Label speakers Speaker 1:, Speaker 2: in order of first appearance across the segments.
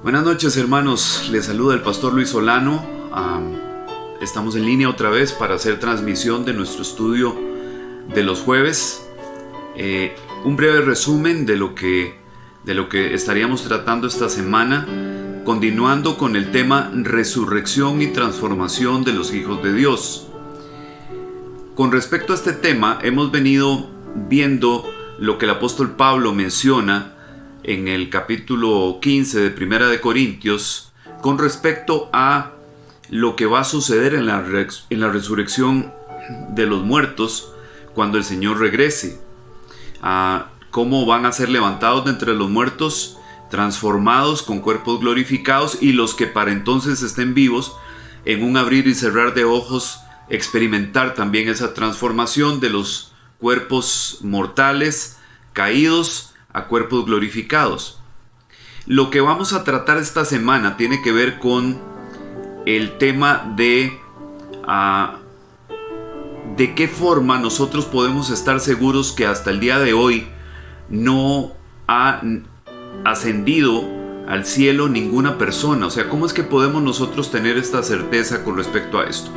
Speaker 1: Buenas noches, hermanos, les saluda el pastor Luis Solano. Estamos en línea otra vez para hacer transmisión de nuestro estudio de los jueves. Un breve resumen de lo que estaríamos tratando esta semana, continuando con el tema resurrección y transformación de los hijos de Dios. Con respecto a este tema, hemos venido viendo lo que el apóstol Pablo menciona en el capítulo 15 de Primera de Corintios con respecto a lo que va a suceder en la resurrección de los muertos cuando el Señor regrese, a cómo van a ser levantados de entre los muertos, transformados con cuerpos glorificados, y los que para entonces estén vivos, en un abrir y cerrar de ojos, experimentar también esa transformación de los cuerpos mortales caídos a cuerpos glorificados. Lo que vamos a tratar esta semana tiene que ver con el tema de qué forma nosotros podemos estar seguros que hasta el día de hoy no ha ascendido al cielo ninguna persona. O sea, ¿cómo es que podemos nosotros tener esta certeza con respecto a esto?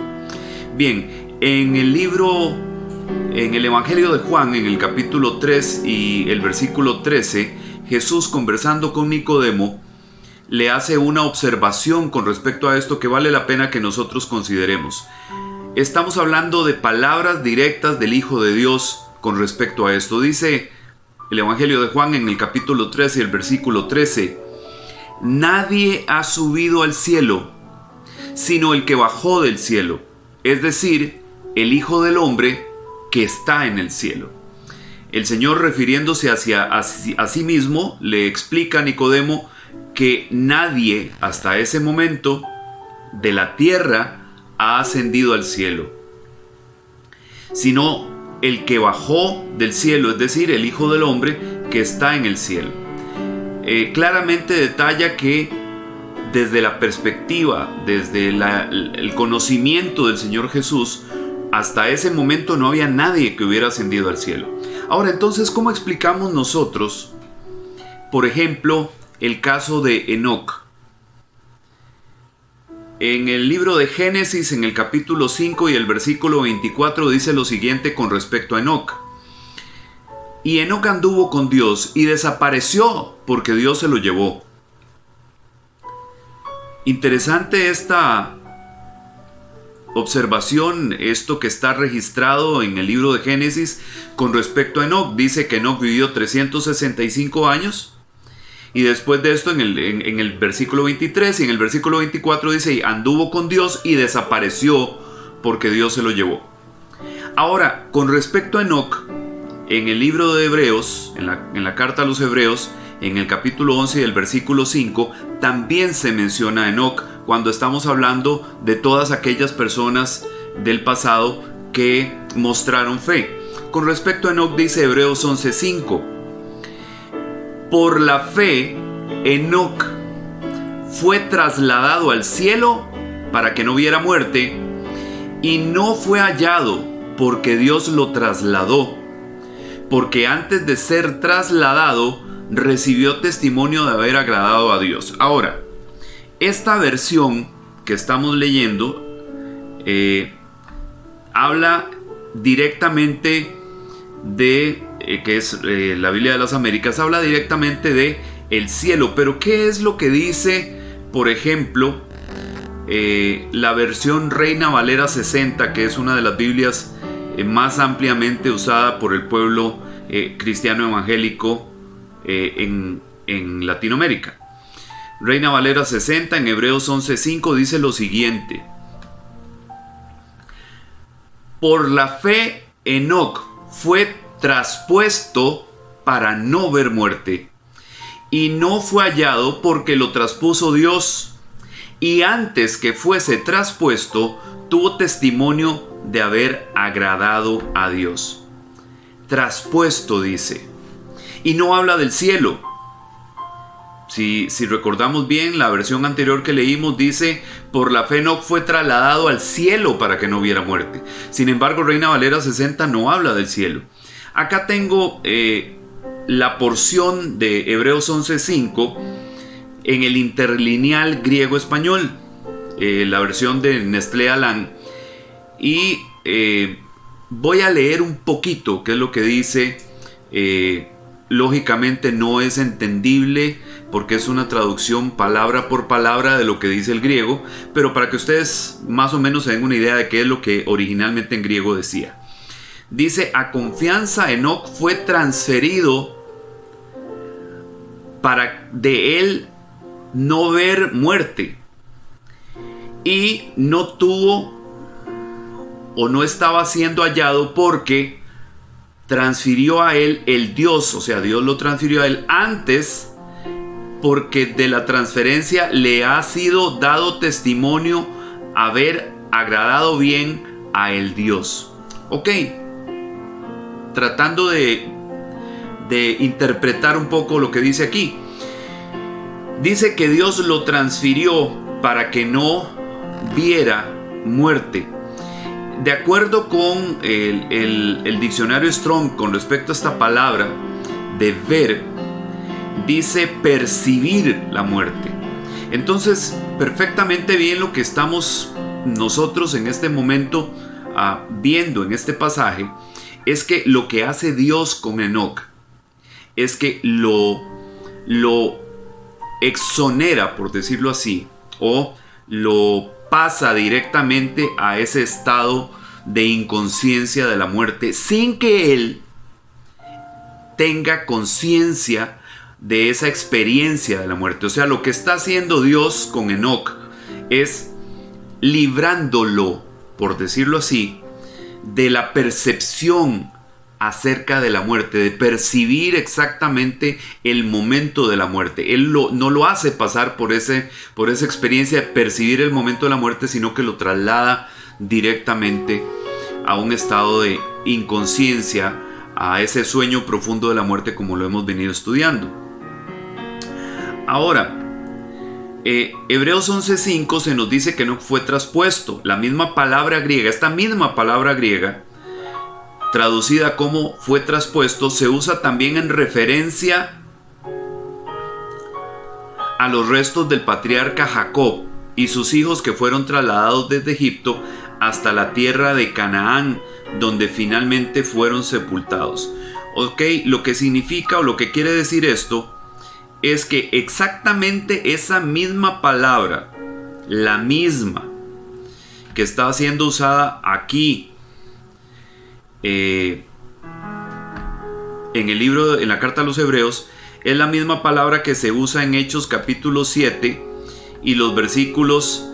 Speaker 1: Bien, en el Evangelio de Juan, en el capítulo 3 y el versículo 13, Jesús, conversando con Nicodemo, le hace una observación con respecto a esto que vale la pena que nosotros consideremos. Estamos hablando de palabras directas del Hijo de Dios con respecto a esto. Dice el Evangelio de Juan en el capítulo 13 y el versículo 13: nadie ha subido al cielo, sino el que bajó del cielo, es decir, el Hijo del Hombre que está en el cielo. El Señor, refiriéndose a sí mismo, le explica a Nicodemo que nadie hasta ese momento de la tierra ha ascendido al cielo, sino el que bajó del cielo, es decir, el Hijo del Hombre que está en el cielo. Claramente detalla que desde la perspectiva, desde el conocimiento del Señor Jesús, hasta ese momento no había nadie que hubiera ascendido al cielo. Ahora, entonces, ¿cómo explicamos nosotros, por ejemplo, el caso de Enoc? En el libro de Génesis, en el capítulo 5 y el versículo 24, dice lo siguiente con respecto a Enoc: y Enoc anduvo con Dios y desapareció porque Dios se lo llevó. Interesante esta observación, esto que está registrado en el libro de Génesis con respecto a Enoc. Dice que Enoc vivió 365 años, y después de esto en el versículo 23 y en el versículo 24 dice: anduvo con Dios y desapareció porque Dios se lo llevó. Ahora, con respecto a Enoc, en el libro de Hebreos, en la carta a los Hebreos, en el capítulo 11 y el versículo 5, también se menciona a Enoc, cuando estamos hablando de todas aquellas personas del pasado que mostraron fe. Con respecto a Enoc dice Hebreos 11:5: por la fe, Enoc fue trasladado al cielo para que no viera muerte, y no fue hallado porque Dios lo trasladó, porque antes de ser trasladado recibió testimonio de haber agradado a Dios. Ahora, esta versión que estamos leyendo habla directamente de que es la Biblia de las Américas, habla directamente de el cielo. Pero ¿qué es lo que dice, por ejemplo, la versión Reina Valera 60, que es una de las Biblias más ampliamente usada por el pueblo cristiano evangélico en Latinoamérica? Reina Valera 60, en Hebreos 11:5, dice lo siguiente: por la fe, Enoc fue traspuesto para no ver muerte, y no fue hallado porque lo traspuso Dios, y antes que fuese traspuesto tuvo testimonio de haber agradado a Dios. Traspuesto dice, y no habla del cielo. Si recordamos bien, la versión anterior que leímos dice: por la fe Enoc fue trasladado al cielo para que no hubiera muerte. Sin embargo, Reina Valera 60 no habla del cielo. Acá tengo la porción de Hebreos 11:5 en el interlineal griego-español, la versión de Nestlé Aland. Y voy a leer un poquito qué es lo que dice. Lógicamente no es entendible porque es una traducción palabra por palabra de lo que dice el griego, pero para que ustedes más o menos se den una idea de qué es lo que originalmente en griego decía. Dice: a confianza Enoc fue transferido para de él no ver muerte, y no tuvo o no estaba siendo hallado porque transfirió a él el Dios, o sea, Dios lo transfirió a él antes, porque de la transferencia le ha sido dado testimonio haber agradado bien a el Dios. Ok, tratando de interpretar un poco lo que dice aquí. Dice que Dios lo transfirió para que no viera muerte. De acuerdo con el diccionario Strong con respecto a esta palabra de ver, dice percibir la muerte. Entonces, perfectamente bien lo que estamos nosotros en este momento viendo en este pasaje es que lo que hace Dios con Enoc es que lo exonera, por decirlo así, o lo pasa directamente a ese estado de inconsciencia de la muerte sin que él tenga conciencia de esa experiencia de la muerte. O sea, lo que está haciendo Dios con Enoc es librándolo, por decirlo así, de la percepción acerca de la muerte, de percibir exactamente el momento de la muerte. Él no lo hace pasar por esa experiencia de percibir el momento de la muerte, sino que lo traslada directamente a un estado de inconsciencia, a ese sueño profundo de la muerte, como lo hemos venido estudiando. Ahora, Hebreos 11:5 se nos dice que no fue traspuesto. La misma palabra griega, esta misma palabra griega, traducida como fue traspuesto, se usa también en referencia a los restos del patriarca Jacob y sus hijos que fueron trasladados desde Egipto hasta la tierra de Canaán, donde finalmente fueron sepultados. Ok, lo que significa o lo que quiere decir esto es que exactamente esa misma palabra, la misma que está siendo usada aquí en el libro, en la carta a los Hebreos, es la misma palabra que se usa en Hechos capítulo 7 y los versículos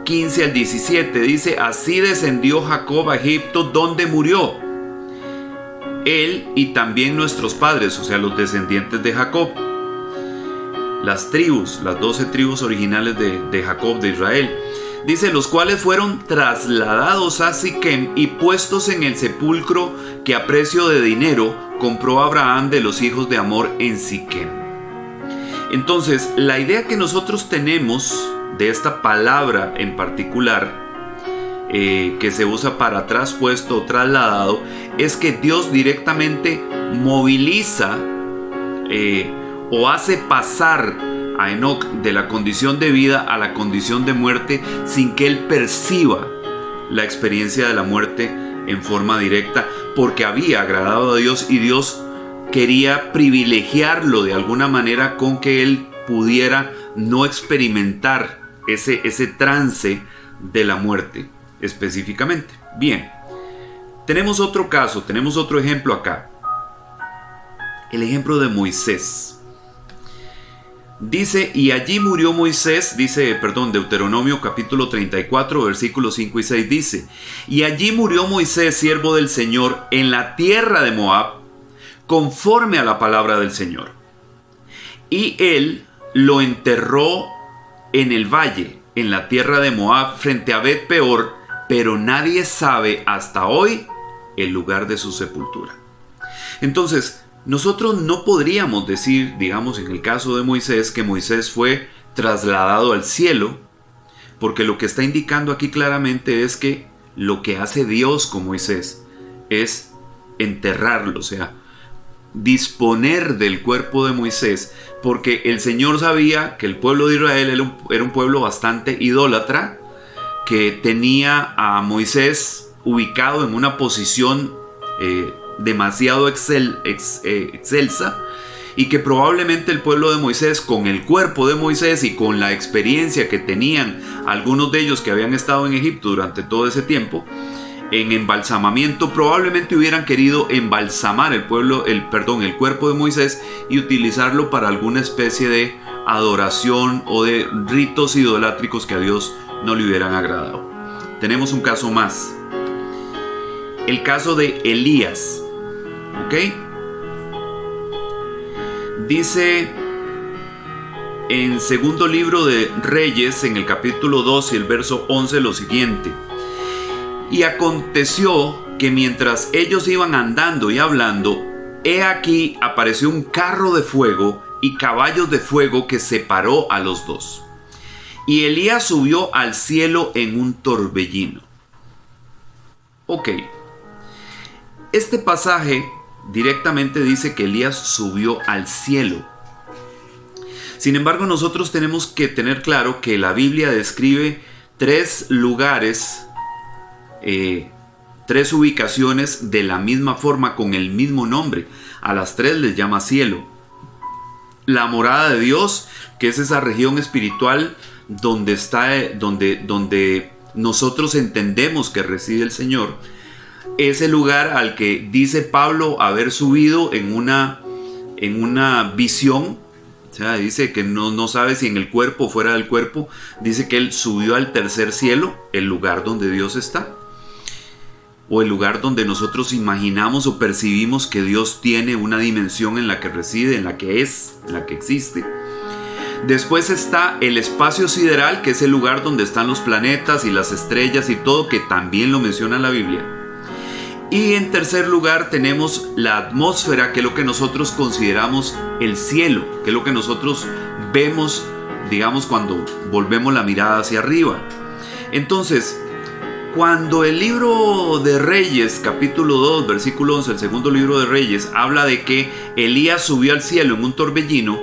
Speaker 1: 15 al 17. Dice: así descendió Jacob a Egipto, donde murió él y también nuestros padres, o sea, los descendientes de Jacob, las tribus, las 12 tribus originales de Jacob, de Israel. Dice: los cuales fueron trasladados a Siquem y puestos en el sepulcro que a precio de dinero compró Abraham de los hijos de Hamor en Siquem. Entonces, la idea que nosotros tenemos de esta palabra en particular, que se usa para traspuesto o trasladado, es que Dios directamente moviliza o hace pasar a Enoc de la condición de vida a la condición de muerte sin que él perciba la experiencia de la muerte en forma directa, porque había agradado a Dios y Dios quería privilegiarlo de alguna manera con que él pudiera no experimentar ese trance de la muerte específicamente. Bien, tenemos otro caso, tenemos otro ejemplo acá, el ejemplo de Moisés. Dice: y allí murió Moisés, Deuteronomio capítulo 34, versículos 5 y 6 dice: y allí murió Moisés, siervo del Señor, en la tierra de Moab, conforme a la palabra del Señor. Y él lo enterró en el valle, en la tierra de Moab, frente a Bet Peor, pero nadie sabe hasta hoy el lugar de su sepultura. Entonces, nosotros no podríamos decir, digamos en el caso de Moisés, que Moisés fue trasladado al cielo, porque lo que está indicando aquí claramente es que lo que hace Dios con Moisés es enterrarlo, o sea, disponer del cuerpo de Moisés porque el Señor sabía que el pueblo de Israel era un pueblo bastante idólatra, que tenía a Moisés ubicado en una posición demasiado excelsa, y que probablemente el pueblo de Moisés, con el cuerpo de Moisés y con la experiencia que tenían algunos de ellos que habían estado en Egipto durante todo ese tiempo, en embalsamamiento, probablemente hubieran querido embalsamar el cuerpo de Moisés y utilizarlo para alguna especie de adoración o de ritos idolátricos que a Dios no le hubieran agradado. Tenemos un caso más, el caso de Elías, ¿ok? Dice en segundo libro de Reyes, en el capítulo 2 y el verso 11, lo siguiente: y aconteció que mientras ellos iban andando y hablando, he aquí apareció un carro de fuego y caballos de fuego que separó a los dos. Y Elías subió al cielo en un torbellino. Ok, este pasaje directamente dice que Elías subió al cielo. Sin embargo, nosotros tenemos que tener claro que la Biblia describe tres lugares, tres ubicaciones de la misma forma, con el mismo nombre. A las tres les llama cielo. La morada de Dios, que es esa región espiritual donde nosotros entendemos que reside el Señor. Es el lugar al que dice Pablo haber subido en una visión. O sea, dice que no sabe si en el cuerpo o fuera del cuerpo. Dice que él subió al tercer cielo, el lugar donde Dios está, o el lugar donde nosotros imaginamos o percibimos que Dios tiene una dimensión en la que reside, en la que existe. Después está el espacio sideral, que es el lugar donde están los planetas y las estrellas y todo, que también lo menciona la Biblia. Y en tercer lugar tenemos la atmósfera, que es lo que nosotros consideramos el cielo, que es lo que nosotros vemos, digamos, cuando volvemos la mirada hacia arriba. Entonces, cuando el libro de Reyes, capítulo 2, versículo 11, el segundo libro de Reyes, habla de que Elías subió al cielo en un torbellino,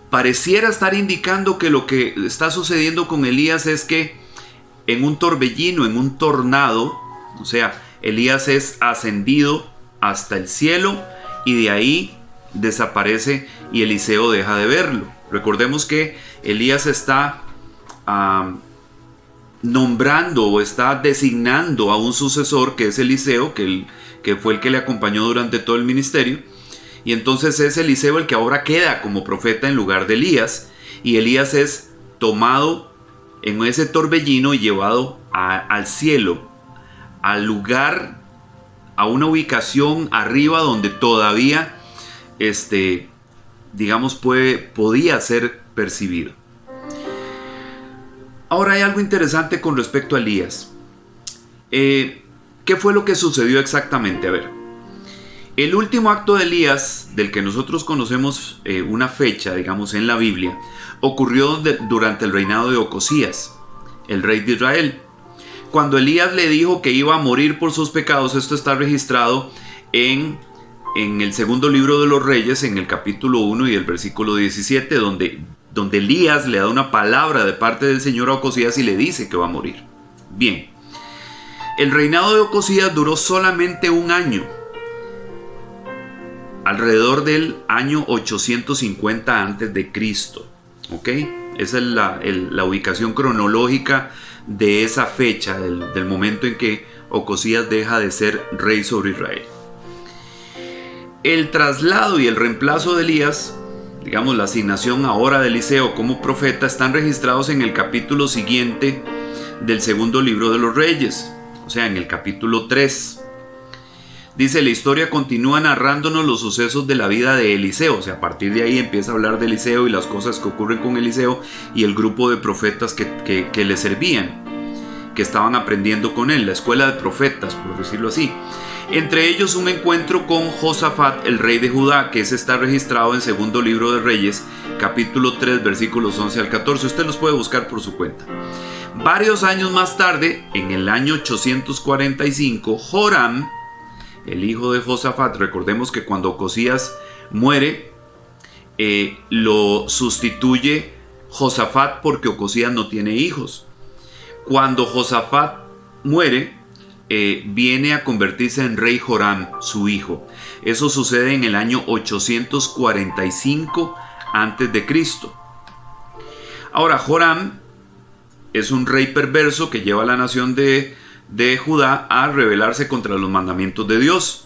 Speaker 1: pareciera estar indicando que lo que está sucediendo con Elías es que en un torbellino, en un tornado, o sea, Elías es ascendido hasta el cielo y de ahí desaparece y Eliseo deja de verlo. Recordemos que Elías está nombrando o está designando a un sucesor, que es Eliseo, que fue el que le acompañó durante todo el ministerio. Y entonces es Eliseo el que ahora queda como profeta en lugar de Elías. Y Elías es tomado en ese torbellino y llevado al cielo, al lugar, a una ubicación arriba donde todavía, digamos, podía ser percibido. Ahora hay algo interesante con respecto a Elías. ¿Qué fue lo que sucedió exactamente? A ver, el último acto de Elías, del que nosotros conocemos una fecha, digamos, en la Biblia, ocurrió durante el reinado de Ocosías, el rey de Israel. Cuando Elías le dijo que iba a morir por sus pecados, esto está registrado en el segundo libro de los Reyes, en el capítulo 1 y el versículo 17, donde Elías le da una palabra de parte del Señor a Ocosías y le dice que va a morir. Bien, el reinado de Ocosías duró solamente un año, alrededor del año 850 a.C., ¿ok? Esa es la ubicación cronológica de esa fecha, del momento en que Ocosías deja de ser rey sobre Israel. El traslado y el reemplazo de Elías, digamos la asignación ahora de Eliseo como profeta, están registrados en el capítulo siguiente del segundo libro de los Reyes, o sea, en el capítulo 3. Dice: la historia continúa narrándonos los sucesos de la vida de Eliseo. O sea, a partir de ahí empieza a hablar de Eliseo y las cosas que ocurren con Eliseo y el grupo de profetas que le servían, que estaban aprendiendo con él, la escuela de profetas, por decirlo así. Entre ellos un encuentro con Josafat, el rey de Judá, que ese está registrado en segundo libro de Reyes, capítulo 3, versículos 11 al 14. Usted los puede buscar por su cuenta. Varios años más tarde, en el año 845, Joram, el hijo de Josafat, recordemos que cuando Ocosías muere, lo sustituye Josafat porque Ocosías no tiene hijos. Cuando Josafat muere, viene a convertirse en rey Joram, su hijo. Eso sucede en el año 845 a.C. Ahora, Joram es un rey perverso que lleva a la nación de Judá a rebelarse contra los mandamientos de Dios.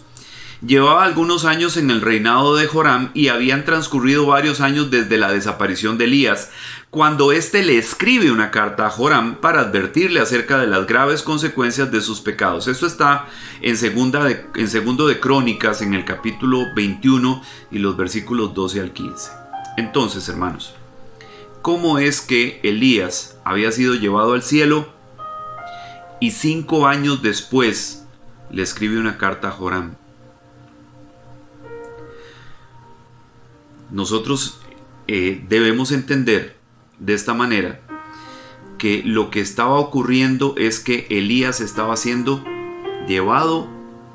Speaker 1: Llevaba algunos años en el reinado de Joram y habían transcurrido varios años desde la desaparición de Elías, cuando éste le escribe una carta a Joram para advertirle acerca de las graves consecuencias de sus pecados. Esto está en segundo de Crónicas, en el capítulo 21 y los versículos 12 al 15. Entonces, hermanos, ¿cómo es que Elías había sido llevado al cielo y 5 años después le escribe una carta a Joram? Nosotros debemos entender de esta manera que lo que estaba ocurriendo es que Elías estaba siendo llevado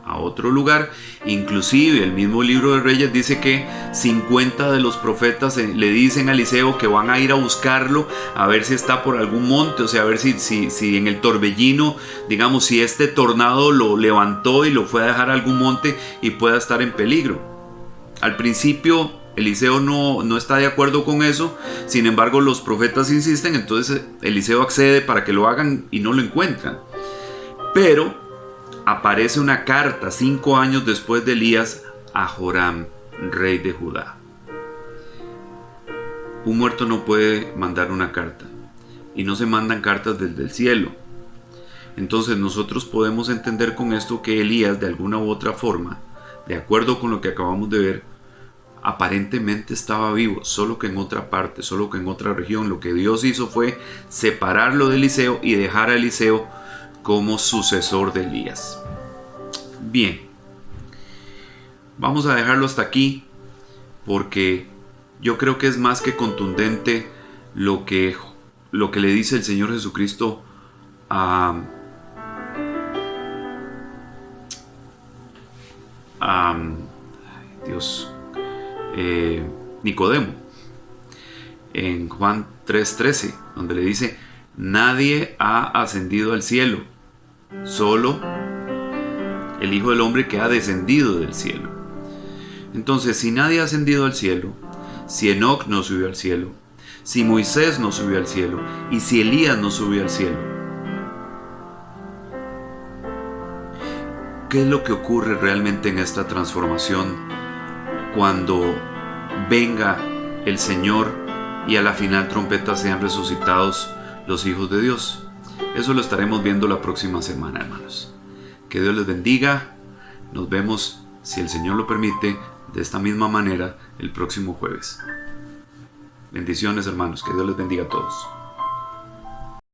Speaker 1: a otro lugar. Inclusive el mismo libro de Reyes dice que 50 de los profetas le dicen a Eliseo que van a ir a buscarlo, a ver si está por algún monte, o sea, a ver si en el torbellino, digamos, si este tornado lo levantó y lo fue a dejar a algún monte y pueda estar en peligro. Al principio Eliseo no está de acuerdo con eso, sin embargo los profetas insisten, entonces Eliseo accede para que lo hagan y no lo encuentran. Pero aparece una carta 5 años después de Elías a Joram, rey de Judá. Un muerto no puede mandar una carta, y no se mandan cartas desde el cielo. Entonces nosotros podemos entender con esto que Elías, de alguna u otra forma, de acuerdo con lo que acabamos de ver, aparentemente estaba vivo, solo que en otra parte, solo que en otra región. Lo que Dios hizo fue separarlo de Eliseo y dejar a Eliseo como sucesor de Elías. Bien, vamos a dejarlo hasta aquí, porque yo creo que es más que contundente lo que le dice el Señor Jesucristo a Nicodemo en Juan 3:13, donde le dice: nadie ha ascendido al cielo, solo el Hijo del Hombre que ha descendido del cielo. Entonces, si nadie ha ascendido al cielo, si Enoc no subió al cielo, si Moisés no subió al cielo y si Elías no subió al cielo, ¿qué es lo que ocurre realmente en esta transformación cuando venga el Señor y a la final trompeta sean resucitados los hijos de Dios? Eso lo estaremos viendo la próxima semana, hermanos. Que Dios les bendiga. Nos vemos, si el Señor lo permite, de esta misma manera el próximo jueves. Bendiciones, hermanos. Que Dios les bendiga a todos.